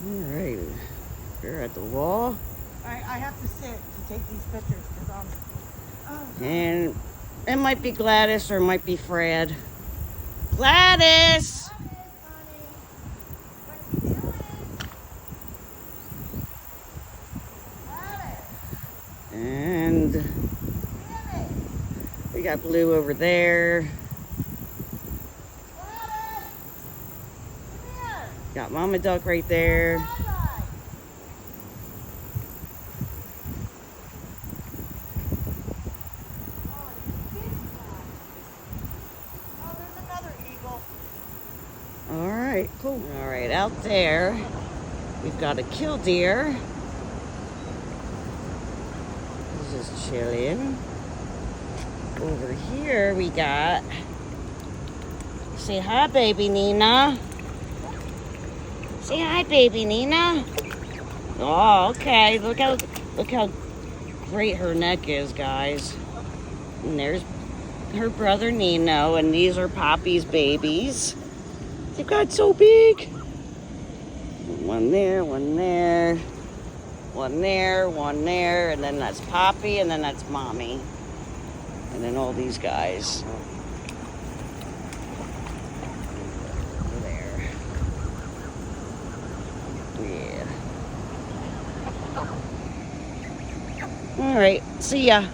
Alright, we're at the wall. I have to sit to take these pictures because And it might be Gladys or it might be Fred. Gladys! And we got Blue over there. Got Mama Duck right there. Alright, cool. Alright, out there we've got a killdeer. He's just chilling. Over here we got, say hi baby Nina. Say hi baby Nina. Oh, okay. Look how great her neck is, guys. And there's her brother Nino, and these are Poppy's babies. They've got so big. One there, one there, one there, one there, and then that's Poppy, and then that's Mommy. And then all these guys. There. Yeah. All right, see ya.